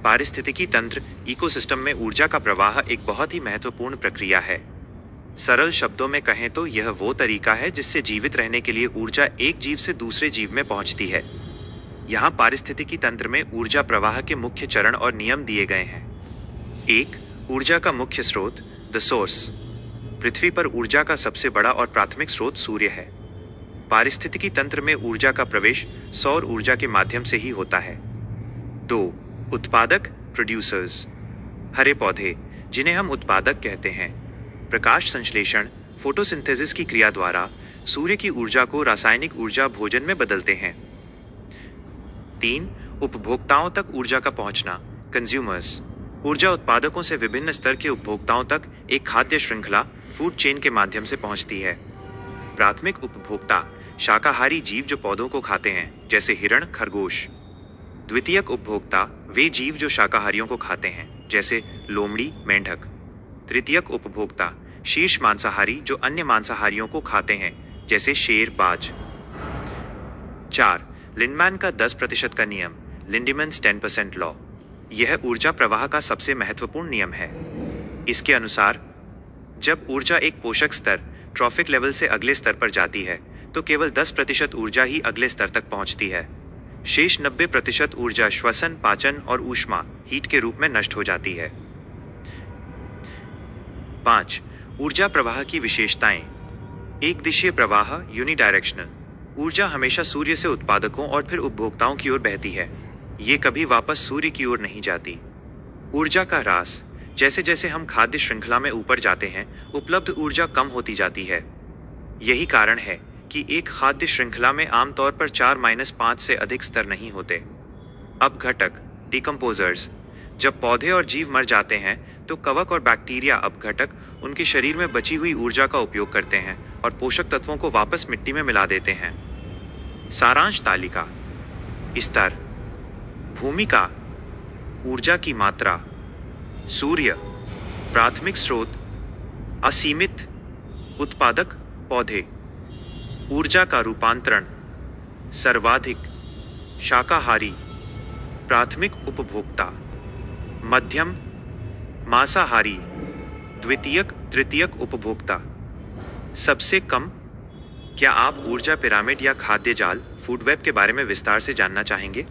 पारिस्थितिकी तंत्र इकोसिस्टम में ऊर्जा का प्रवाह एक बहुत ही महत्वपूर्ण प्रक्रिया है। सरल शब्दों में कहें तो यह वो तरीका है जिससे जीवित रहने के लिए ऊर्जा एक जीव से दूसरे जीव में पहुंचती है। यहाँ पारिस्थितिकी तंत्र में ऊर्जा प्रवाह के मुख्य चरण और नियम दिए गए हैं। 1. ऊर्जा का मुख्य स्रोत, द सोर्स। पृथ्वी पर ऊर्जा का सबसे बड़ा और प्राथमिक स्रोत सूर्य है। पारिस्थितिकी तंत्र में ऊर्जा का प्रवेश सौर ऊर्जा के माध्यम से ही होता है। 2. उत्पादक, प्रोड्यूसर्स। हरे पौधे, जिन्हें हम उत्पादक कहते हैं, प्रकाश संश्लेषण, फोटोसिंथेसिस की क्रिया द्वारा सूर्य की ऊर्जा को रासायनिक ऊर्जा भोजन में बदलते हैं। 3. उपभोक्ताओं तक ऊर्जा का पहुंचना, कंज्यूमर्स। ऊर्जा उत्पादकों से विभिन्न स्तर के उपभोक्ताओं तक एक खाद्य श्रृंखला, फूड चेन के माध्यम से पहुंचती है। प्राथमिक उपभोक्ता, शाकाहारी जीव जो पौधों को खाते हैं, जैसे हिरण, खरगोश। द्वितीयक उपभोक्ता, वे जीव जो शाकाहारियों को खाते हैं, जैसे लोमड़ी, मेंढक। तृतीयक उपभोक्ता, शीर्ष मांसाहारी जो अन्य मांसाहारियों को खाते हैं, जैसे शेर, बाज। 4. लिंडमैन का 10% का नियम, लिंडमैन्स 10% लॉ। यह ऊर्जा प्रवाह का सबसे महत्वपूर्ण नियम है। इसके अनुसार जब ऊर्जा एक पोषक स्तर, ट्रॉफिक लेवल से अगले स्तर पर जाती है तो केवल 10% ऊर्जा ही अगले स्तर तक पहुंचती है। शेष 90% ऊर्जा श्वसन, पाचन और ऊष्मा, हीट के रूप में नष्ट हो जाती है। 5. ऊर्जा प्रवाह की विशेषताएं। एक दिशीय प्रवाह, यूनिडायरेक्शनल। ऊर्जा हमेशा सूर्य से उत्पादकों और फिर उपभोक्ताओं की ओर बहती है। ये कभी वापस सूर्य की ओर नहीं जाती। ऊर्जा का ह्रास, जैसे जैसे हम खाद्य श्रृंखला में ऊपर जाते हैं, उपलब्ध ऊर्जा कम होती जाती है। यही कारण है कि एक खाद्य श्रृंखला में आमतौर पर 4-5 से अधिक स्तर नहीं होते। अपघटक, डिकम्पोजर्स। जब पौधे और जीव मर जाते हैं तो कवक और बैक्टीरिया अपघटक उनके शरीर में बची हुई ऊर्जा का उपयोग करते हैं और पोषक तत्वों को वापस मिट्टी में मिला देते हैं। सारांश तालिका। स्तर, भूमिका, ऊर्जा की मात्रा, सूर्य, प्राथमिक स्रोत, असीमित, उत्पादक, पौधे। ऊर्जा का रूपांतरण, सर्वाधिक, शाकाहारी, प्राथमिक उपभोक्ता, मध्यम, मांसाहारी, द्वितीयक, तृतीयक उपभोक्ता, सबसे कम। क्या आप ऊर्जा पिरामिड या खाद्य जाल, फूड वेब के बारे में विस्तार से जानना चाहेंगे?